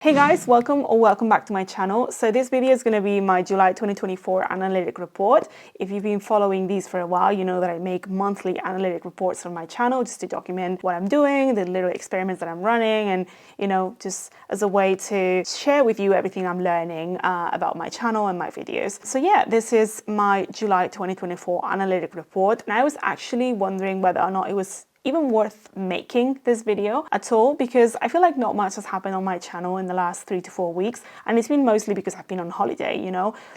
Hey guys, welcome back to my channel. So this video is going to be my July 2024 analytic report. If you've been following these for a while, you know that I make monthly analytic reports on my channel just to document what I'm doing, the little experiments that I'm running, and just as a way to share with you everything I'm learning about my channel and my videos. So yeah, this is my July 2024 analytic report, and I was actually wondering whether or not it was even worth making this video at all, because I feel like not much has happened on my channel in the last 3 to 4 weeks, and it's been mostly because I've been on holiday.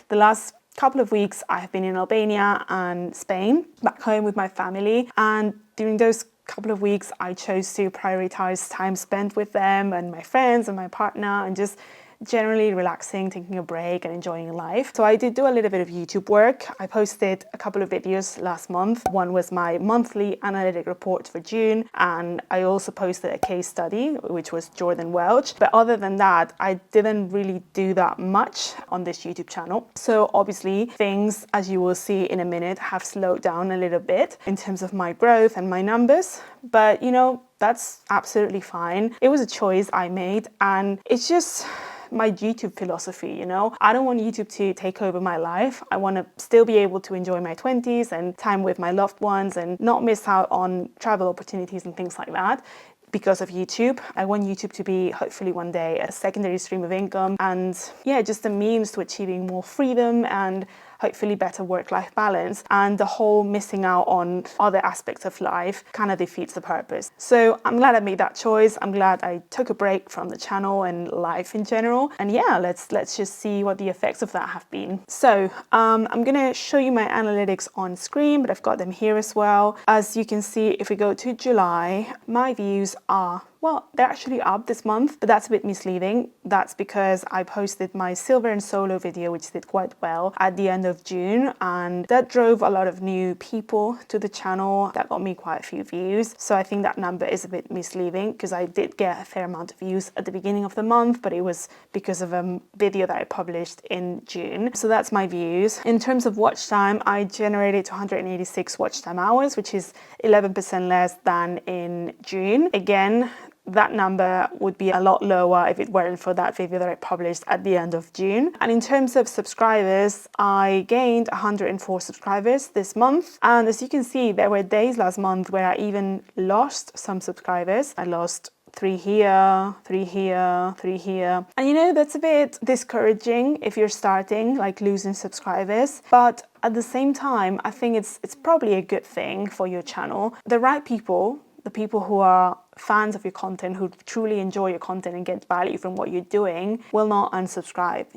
The last couple of weeks I have been in Albania and Spain, back home with my family, and during those couple of weeks I chose to prioritize time spent with them and my friends and my partner, and just generally relaxing, taking a break and enjoying life. So I did do a little bit of YouTube work. I posted a couple of videos last month. One was my monthly analytic report for June, and I also posted a case study, which was Jordan Welch. But other than that, I didn't really do that much on this YouTube channel. So obviously things, as you will see in a minute, have slowed down a little bit in terms of my growth and my numbers. But that's absolutely fine. It was a choice I made, and it's just my YouTube philosophy. I don't want YouTube to take over my life. I want to still be able to enjoy my 20s and time with my loved ones and not miss out on travel opportunities and things like that because of YouTube. I want YouTube to be, hopefully one day, a secondary stream of income, and yeah, just a means to achieving more freedom and hopefully better work-life balance. And the whole missing out on other aspects of life kind of defeats the purpose. So I'm glad I made that choice. I'm glad I took a break from the channel and life in general. And yeah, let's just see what the effects of that have been. So I'm gonna show you my analytics on screen, but I've got them here as well. As you can see, if we go to July, my views are, well, they're actually up this month, but that's a bit misleading. That's because I posted my silver and solo video, which did quite well at the end of June, and that drove a lot of new people to the channel. That got me quite a few views. So I think that number is a bit misleading, because I did get a fair amount of views at the beginning of the month, but it was because of a video that I published in June. So that's my views. In terms of watch time, I generated 286 watch time hours, which is 11% less than in June. Again, that number would be a lot lower if it weren't for that video that I published at the end of June. And in terms of subscribers, I gained 104 subscribers this month. And as you can see, there were days last month where I even lost some subscribers. I lost 3 here, 3 here, 3 here. And that's a bit discouraging if you're starting, like losing subscribers. But at the same time, I think it's probably a good thing for your channel. The right people, the people who are fans of your content, who truly enjoy your content and get value from what you're doing, will not unsubscribe.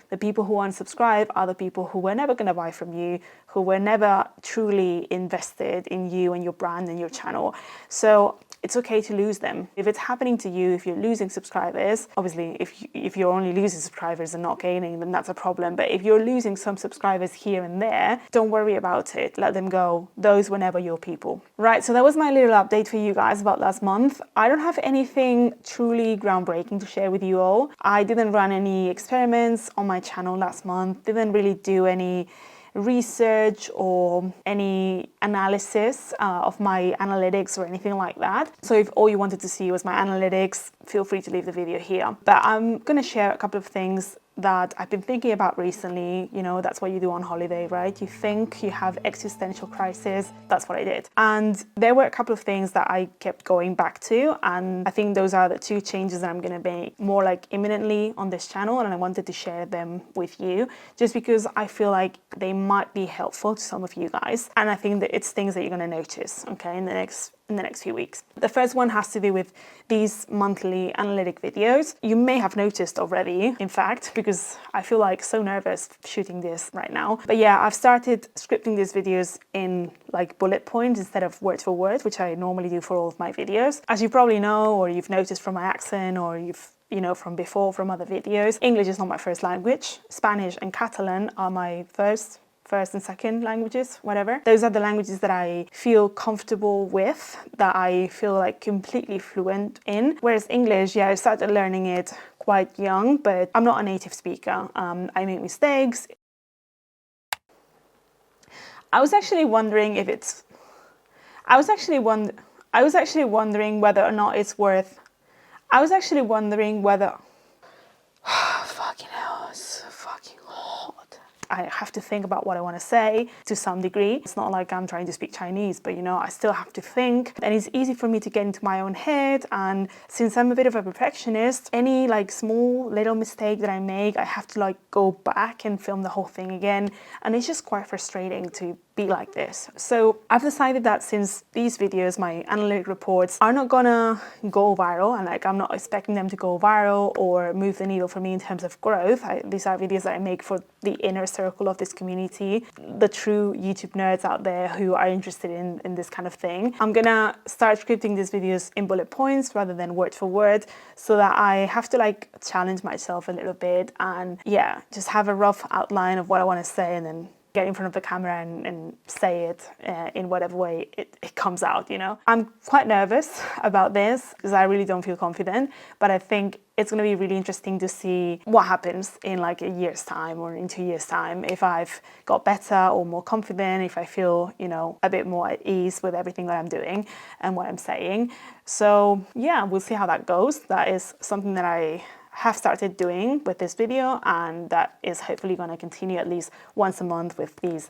The people who unsubscribe are the people who were never going to buy from you, who were never truly invested in you and your brand and your channel. So it's okay to lose them. If it's happening to you, if you're losing subscribers, obviously if you're only losing subscribers and not gaining, then that's a problem. But if you're losing some subscribers here and there, don't worry about it. Let them go. Those were never your people. Right, so that was my little update for you guys about last month. I don't have anything truly groundbreaking to share with you all. I didn't run any experiments on my channel last month, didn't really do any research or any analysis of my analytics or anything like that. So if all you wanted to see was my analytics, feel free to leave the video here. But I'm going to share a couple of things that I've been thinking about recently. That's what you do on holiday, right? You think, you have existential crisis. That's what I did. And there were a couple of things that I kept going back to, and I think those are the 2 changes that I'm going to make more like imminently on this channel, and I wanted to share them with you just because I feel like they might be helpful to some of you guys, and I think that it's things that you're going to notice, okay, in the next few weeks. The first one has to do with these monthly analytic videos. You may have noticed already, in fact, because I feel like so nervous shooting this right now. But yeah, I've started scripting these videos in like bullet points instead of word for word, which I normally do for all of my videos. As you probably know, or you've noticed from my accent, or you've from before, from other videos, English is not my first language. Spanish and Catalan are my first and second languages, whatever. Those are the languages that I feel comfortable with, that I feel like completely fluent in. Whereas English, yeah, I started learning it quite young, but I'm not a native speaker. I make mistakes. I was actually wondering whether or not it's worth. I have to think about what I want to say to some degree. It's not like I'm trying to speak Chinese, but I still have to think. And it's easy for me to get into my own head. And since I'm a bit of a perfectionist, any like small little mistake that I make, I have to like go back and film the whole thing again. And it's just quite frustrating to be like this. So I've decided that since these videos, my analytic reports, are not gonna go viral, and like I'm not expecting them to go viral or move the needle for me in terms of growth. These are videos that I make for the inner circle of this community, the true YouTube nerds out there who are interested in this kind of thing. I'm gonna start scripting these videos in bullet points rather than word for word, so that I have to like challenge myself a little bit and just have a rough outline of what I want to say, and then get in front of the camera and say it in whatever way it comes out, I'm quite nervous about this because I really don't feel confident, but I think it's going to be really interesting to see what happens in like a year's time or in 2 years' time, if I've got better or more confident, if I feel, a bit more at ease with everything that I'm doing and what I'm saying. So yeah, we'll see how that goes. That is something that I have started doing with this video, and that is hopefully going to continue at least once a month with these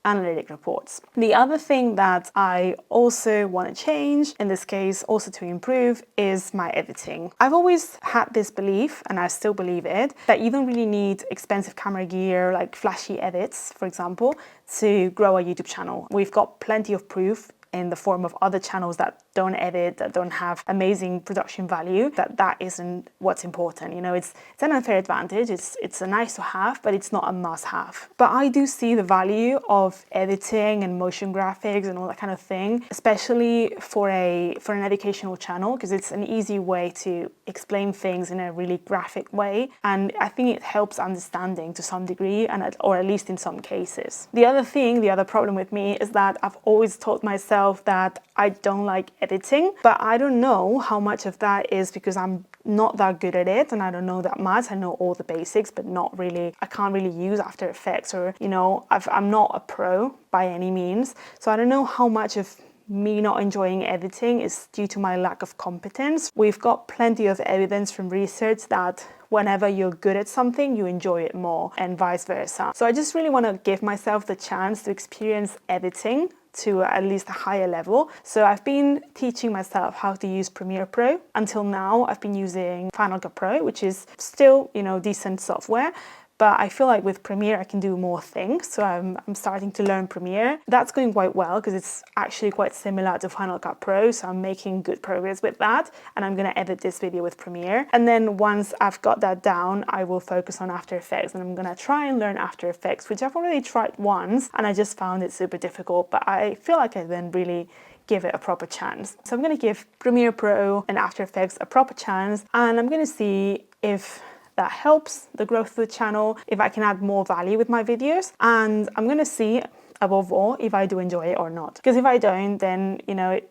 analytic reports. The other thing that I also want to change, in this case also to improve, is my editing. I've always had this belief, and I still believe it, that you don't really need expensive camera gear like flashy edits, for example, to grow a YouTube channel. We've got plenty of proof in the form of other channels that don't edit, that don't have amazing production value, that isn't what's important. It's an unfair advantage. It's a nice to have, but it's not a must have. But I do see the value of editing and motion graphics and all that kind of thing, especially for an educational channel, because it's an easy way to explain things in a really graphic way. And I think it helps understanding to some degree, or at least in some cases. The other problem with me is that I've always told myself that I don't like editing, but I don't know how much of that is because I'm not that good at it and I don't know that much. I know all the basics, but not really, I can't really use After Effects, or I'm not a pro by any means. So I don't know how much of me not enjoying editing is due to my lack of competence. We've got plenty of evidence from research that whenever you're good at something, you enjoy it more, and vice versa. So I just really want to give myself the chance to experience editing to at least a higher level. So I've been teaching myself how to use Premiere Pro. Until now, I've been using Final Cut Pro, which is still, decent software. But I feel like with Premiere, I can do more things. So I'm starting to learn Premiere. That's going quite well because it's actually quite similar to Final Cut Pro. So I'm making good progress with that. And I'm going to edit this video with Premiere. And then once I've got that down, I will focus on After Effects. And I'm going to try and learn After Effects, which I've already tried once. And I just found it super difficult. But I feel like I then really give it a proper chance. So I'm going to give Premiere Pro and After Effects a proper chance. And I'm going to see if that helps the growth of the channel, if I can add more value with my videos. And I'm going to see, above all, if I do enjoy it or not. Because if I don't, then,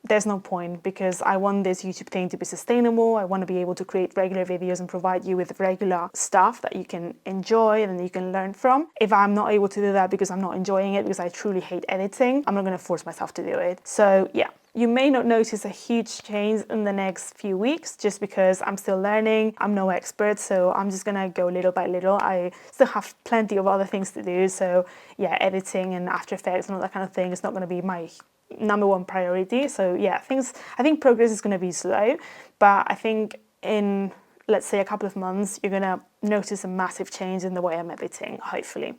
there's no point, because I want this YouTube thing to be sustainable. I want to be able to create regular videos and provide you with regular stuff that you can enjoy and you can learn from. If I'm not able to do that because I'm not enjoying it, because I truly hate editing, I'm not going to force myself to do it. So yeah. You may not notice a huge change in the next few weeks just because I'm still learning. I'm no expert, so I'm just gonna go little by little. I still have plenty of other things to do, so yeah, editing and After Effects and all that kind of thing is not gonna be my number one priority. So yeah, I think progress is gonna be slow, but I think in, let's say, a couple of months, you're gonna notice a massive change in the way I'm editing, hopefully.